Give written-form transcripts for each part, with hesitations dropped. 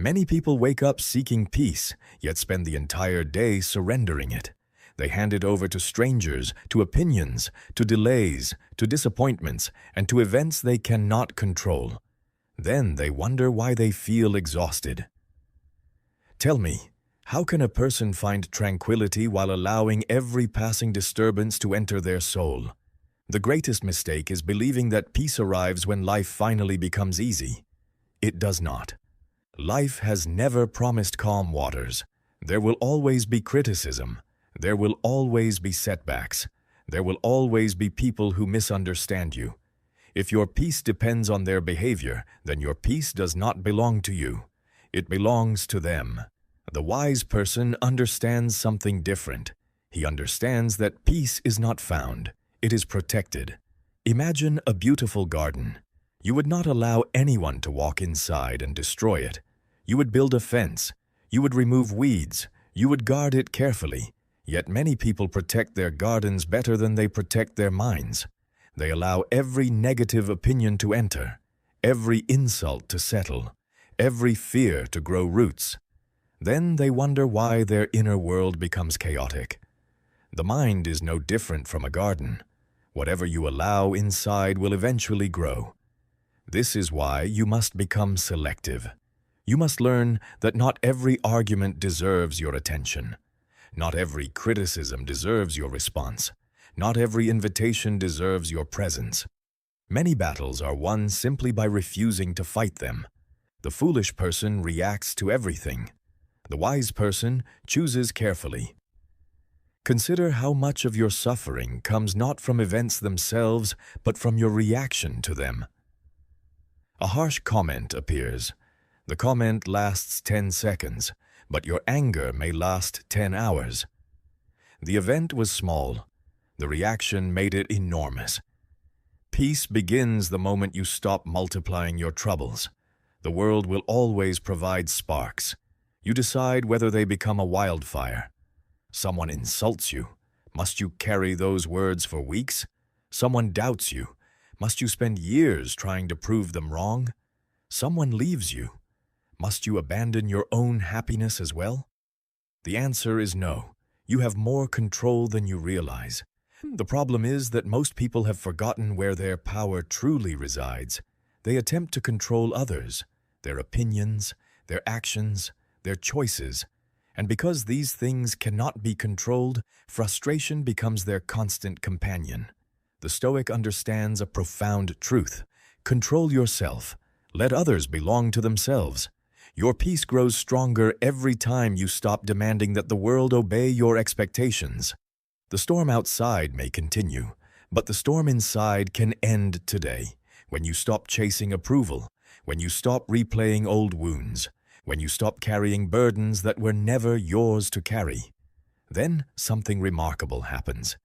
Many people wake up seeking peace, yet spend the entire day surrendering it. They hand it over to strangers, to opinions, to delays, to disappointments, and to events they cannot control. Then they wonder why they feel exhausted. Tell me, how can a person find tranquility while allowing every passing disturbance to enter their soul? The greatest mistake is believing that peace arrives when life finally becomes easy. It does not. Life has never promised calm waters. There will always be criticism. There will always be setbacks. There will always be people who misunderstand you. If your peace depends on their behavior, then your peace does not belong to you. It belongs to them. The wise person understands something different. He understands that peace is not found. It is protected. Imagine a beautiful garden. You would not allow anyone to walk inside and destroy it. You would build a fence. You would remove weeds. You would guard it carefully. Yet many people protect their gardens better than they protect their minds. They allow every negative opinion to enter, every insult to settle, every fear to grow roots. Then they wonder why their inner world becomes chaotic. The mind is no different from a garden. Whatever you allow inside will eventually grow. This is why you must become selective. You must learn that not every argument deserves your attention. Not every criticism deserves your response. Not every invitation deserves your presence. Many battles are won simply by refusing to fight them. The foolish person reacts to everything. The wise person chooses carefully. Consider how much of your suffering comes not from events themselves, but from your reaction to them. A harsh comment appears. The comment lasts 10 seconds, but your anger may last 10 hours. The event was small. The reaction made it enormous. Peace begins the moment you stop multiplying your troubles. The world will always provide sparks. You decide whether they become a wildfire. Someone insults you. Must you carry those words for weeks? Someone doubts you. Must you spend years trying to prove them wrong? Someone leaves you. Must you abandon your own happiness as well? The answer is no. You have more control than you realize. The problem is that most people have forgotten where their power truly resides. They attempt to control others, their opinions, their actions, their choices. And because these things cannot be controlled, frustration becomes their constant companion. The Stoic understands a profound truth. Control yourself. Let others belong to themselves. Your peace grows stronger every time you stop demanding that the world obey your expectations. The storm outside may continue, but the storm inside can end today, when you stop chasing approval, when you stop replaying old wounds, when you stop carrying burdens that were never yours to carry. Then something remarkable happens.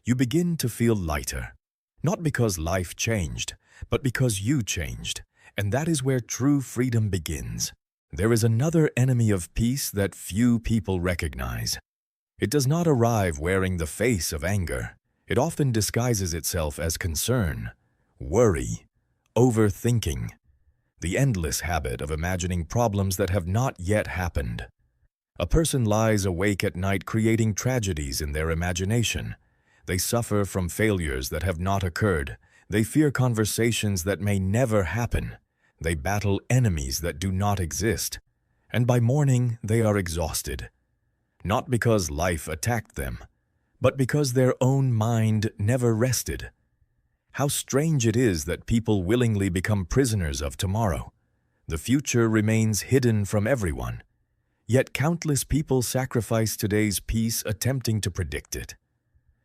You begin to feel lighter, not because life changed, but because you changed, and that is where true freedom begins. There is another enemy of peace that few people recognize. It does not arrive wearing the face of anger. It often disguises itself as concern, worry, overthinking, the endless habit of imagining problems that have not yet happened. A person lies awake at night creating tragedies in their imagination. They suffer from failures that have not occurred. They fear conversations that may never happen. They battle enemies that do not exist. And by morning, they are exhausted. Not because life attacked them, but because their own mind never rested. How strange it is that people willingly become prisoners of tomorrow. The future remains hidden from everyone. Yet countless people sacrifice today's peace attempting to predict it.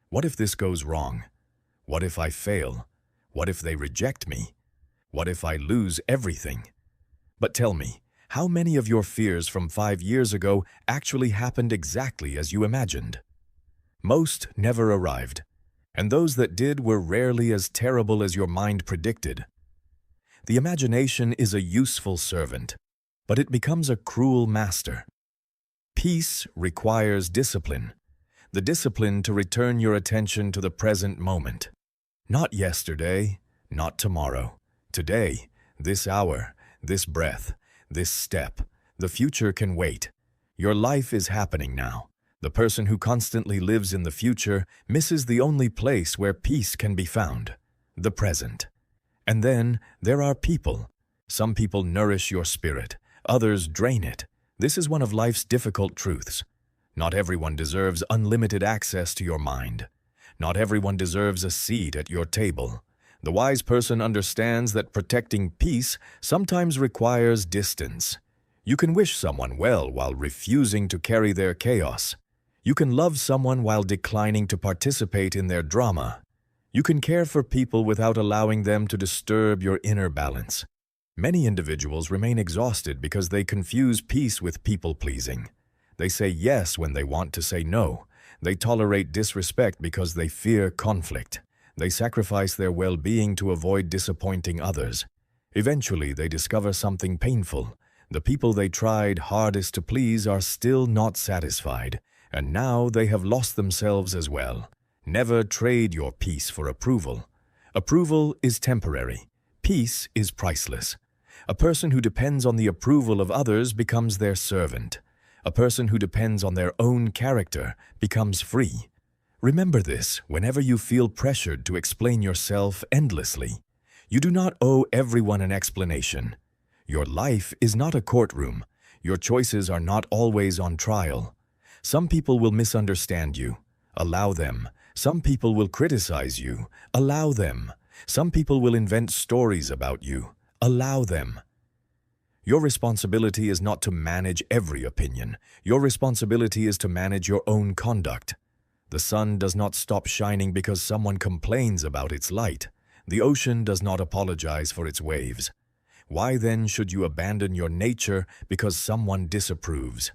What if this goes wrong? What if I fail? What if they reject me? What if I lose everything? But tell me, how many of your fears from 5 years ago actually happened exactly as you imagined? Most never arrived, and those that did were rarely as terrible as your mind predicted. The imagination is a useful servant, but it becomes a cruel master. Peace requires discipline, the discipline to return your attention to the present moment. Not yesterday, not tomorrow. Today, this hour, this breath, this step, The future can wait. Your life is happening now. The person who constantly lives in the future misses the only place where peace can be found, the present. And then there are people. Some people nourish your spirit, others drain it. This is one of life's difficult truths. Not everyone deserves unlimited access to your mind. Not everyone deserves a seat at your table. The wise person understands that protecting peace sometimes requires distance. You can wish someone well while refusing to carry their chaos. You can love someone while declining to participate in their drama. You can care for people without allowing them to disturb your inner balance. Many individuals remain exhausted because they confuse peace with people-pleasing. They say yes when they want to say no. They tolerate disrespect because they fear conflict. They sacrifice their well-being to avoid disappointing others. Eventually, they discover something painful. The people they tried hardest to please are still not satisfied, and now they have lost themselves as well. Never trade your peace for approval. Approval is temporary. Peace is priceless. A person who depends on the approval of others becomes their servant. A person who depends on their own character becomes free. Remember this whenever you feel pressured to explain yourself endlessly. You do not owe everyone an explanation. Your life is not a courtroom. Your choices are not always on trial. Some people will misunderstand you. Allow them. Some people will criticize you. Allow them. Some people will invent stories about you. Allow them. Your responsibility is not to manage every opinion. Your responsibility is to manage your own conduct. The sun does not stop shining because someone complains about its light. The ocean does not apologize for its waves. Why then should you abandon your nature because someone disapproves?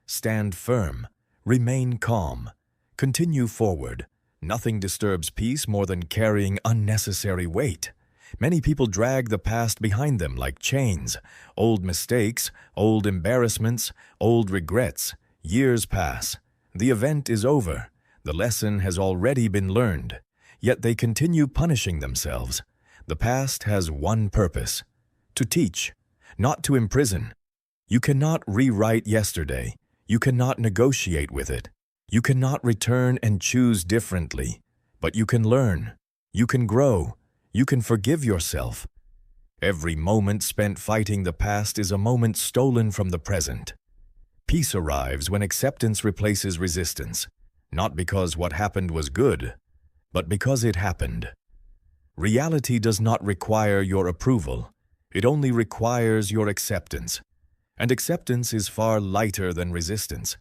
Stand firm. Remain calm. Continue forward. Nothing disturbs peace more than carrying unnecessary weight. Many people drag the past behind them like chains. Old mistakes, old embarrassments, old regrets. Years pass. The event is over. The lesson has already been learned. Yet they continue punishing themselves. The past has one purpose: to teach, not to imprison. You cannot rewrite yesterday. You cannot negotiate with it. You cannot return and choose differently. But you can learn. You can grow. You can forgive yourself. Every moment spent fighting the past is a moment stolen from the present. Peace arrives when acceptance replaces resistance, not because what happened was good, but because it happened. Reality does not require your approval. It only requires your acceptance. And acceptance is far lighter than resistance.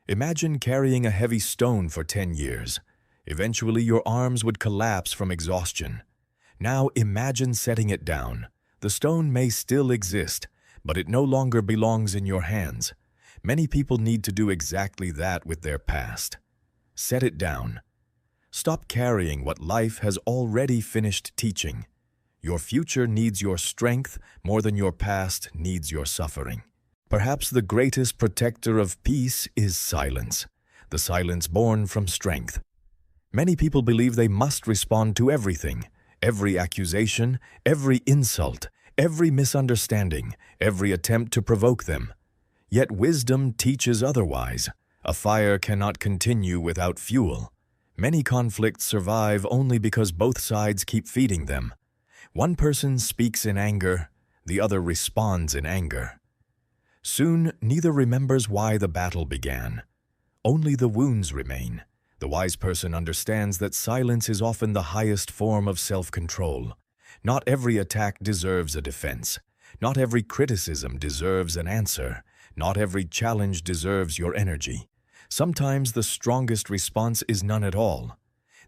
Imagine carrying a heavy stone for 10 years. Eventually, your arms would collapse from exhaustion. Now imagine setting it down. The stone may still exist, but it no longer belongs in your hands. Many people need to do exactly that with their past. Set it down. Stop carrying what life has already finished teaching. Your future needs your strength more than your past needs your suffering. Perhaps the greatest protector of peace is silence, the silence born from strength. Many people believe they must respond to everything. Every accusation, every insult, every misunderstanding, every attempt to provoke them. Yet wisdom teaches otherwise. A fire cannot continue without fuel. Many conflicts survive only because both sides keep feeding them. One person speaks in anger, the other responds in anger. Soon, neither remembers why the battle began. Only the wounds remain. The wise person understands that silence is often the highest form of self-control. Not every attack deserves a defense. Not every criticism deserves an answer. Not every challenge deserves your energy. Sometimes the strongest response is none at all.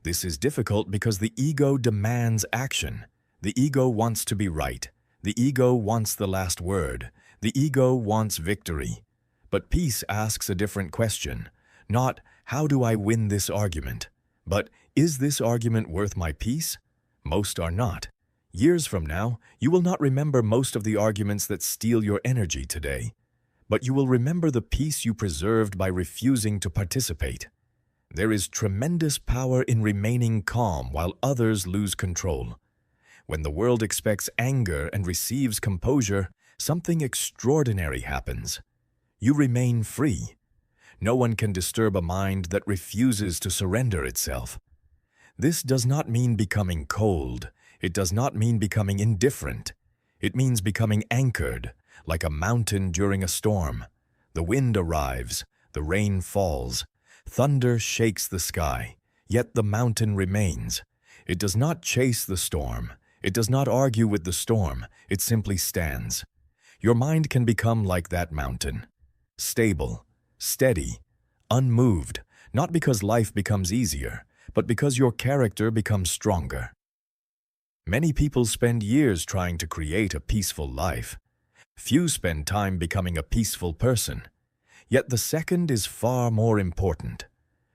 This is difficult because the ego demands action. The ego wants to be right. The ego wants the last word. The ego wants victory. But peace asks a different question. Not, how do I win this argument? But, is this argument worth my peace? Most are not. Years from now, you will not remember most of the arguments that steal your energy today, but you will remember the peace you preserved by refusing to participate. There is tremendous power in remaining calm while others lose control. When the world expects anger and receives composure, something extraordinary happens. You remain free. No one can disturb a mind that refuses to surrender itself. This does not mean becoming cold. It does not mean becoming indifferent. It means becoming anchored, like a mountain during a storm. The wind arrives, the rain falls, thunder shakes the sky, yet the mountain remains. It does not chase the storm. It does not argue with the storm. It simply stands. Your mind can become like that mountain, stable, steady, unmoved, not because life becomes easier, but because your character becomes stronger. Many people spend years trying to create a peaceful life. Few spend time becoming a peaceful person. Yet the second is far more important.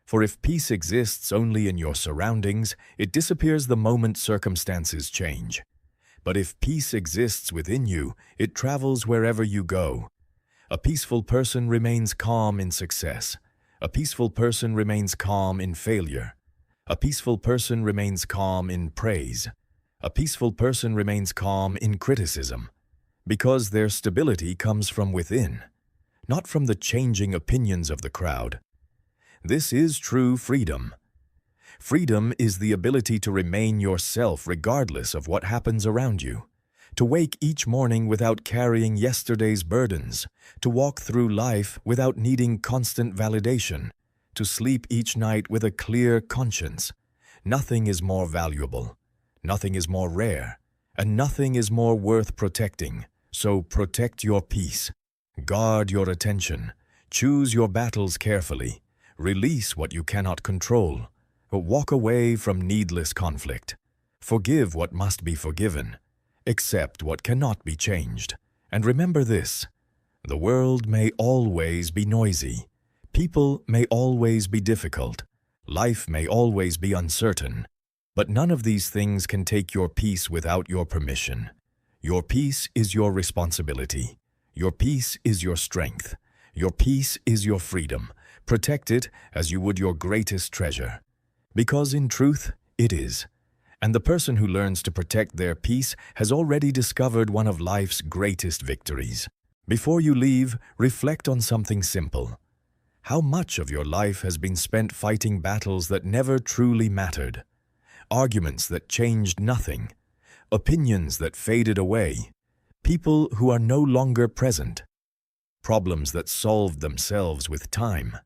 For if peace exists only in your surroundings, it disappears the moment circumstances change. But if peace exists within you, it travels wherever you go. A peaceful person remains calm in success. A peaceful person remains calm in failure. A peaceful person remains calm in praise. A peaceful person remains calm in criticism, because their stability comes from within, not from the changing opinions of the crowd. This is true freedom. Freedom is the ability to remain yourself regardless of what happens around you, to wake each morning without carrying yesterday's burdens, to walk through life without needing constant validation, to sleep each night with a clear conscience. Nothing is more valuable, nothing is more rare, and nothing is more worth protecting. So protect your peace. Guard your attention. Choose your battles carefully. Release what you cannot control. Walk away from needless conflict. Forgive what must be forgiven. Accept what cannot be changed. And remember this: the world may always be noisy. People may always be difficult. Life may always be uncertain. But none of these things can take your peace without your permission. Your peace is your responsibility. Your peace is your strength. Your peace is your freedom. Protect it as you would your greatest treasure. Because in truth, it is. And the person who learns to protect their peace has already discovered one of life's greatest victories. Before you leave, reflect on something simple. How much of your life has been spent fighting battles that never truly mattered? Arguments that changed nothing, opinions that faded away, people who are no longer present, problems that solved themselves with time.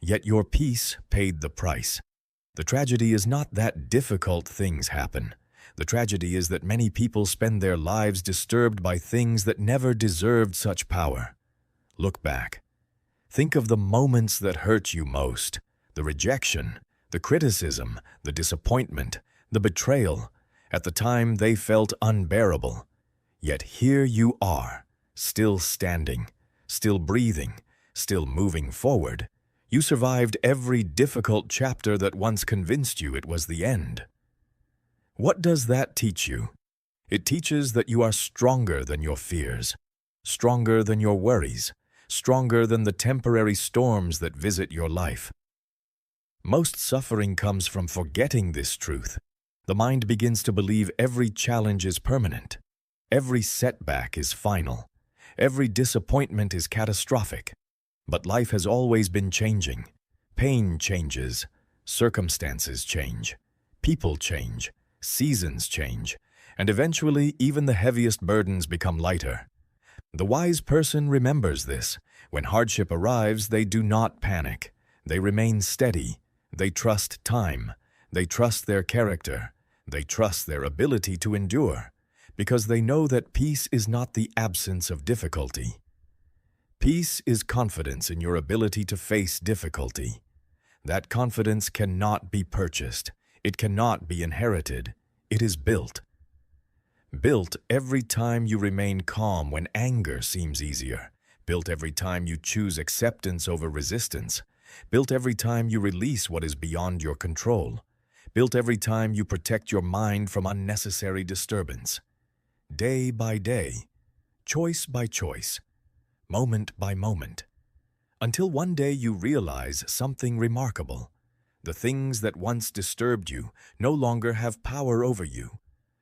Yet your peace paid the price. The tragedy is not that difficult things happen. The tragedy is that many people spend their lives disturbed by things that never deserved such power. Look back. Think of the moments that hurt you most, the rejection, the criticism, the disappointment, the betrayal. At the time, they felt unbearable. Yet here you are, still standing, still breathing, still moving forward. You survived every difficult chapter that once convinced you it was the end. What does that teach you? It teaches that you are stronger than your fears, stronger than your worries, stronger than the temporary storms that visit your life. Most suffering comes from forgetting this truth. The mind begins to believe every challenge is permanent. Every setback is final. Every disappointment is catastrophic. But life has always been changing. Pain changes. Circumstances change. People change. Seasons change. And eventually, even the heaviest burdens become lighter. The wise person remembers this. When hardship arrives, they do not panic. They remain steady. They trust time. They trust their character. They trust their ability to endure, because they know that peace is not the absence of difficulty. Peace is confidence in your ability to face difficulty. That confidence cannot be purchased. It cannot be inherited. It is built. Built every time you remain calm when anger seems easier. Built every time you choose acceptance over resistance. Built every time you release what is beyond your control. Built every time you protect your mind from unnecessary disturbance. Day by day, choice by choice, moment by moment, until one day you realize something remarkable. The things that once disturbed you no longer have power over you.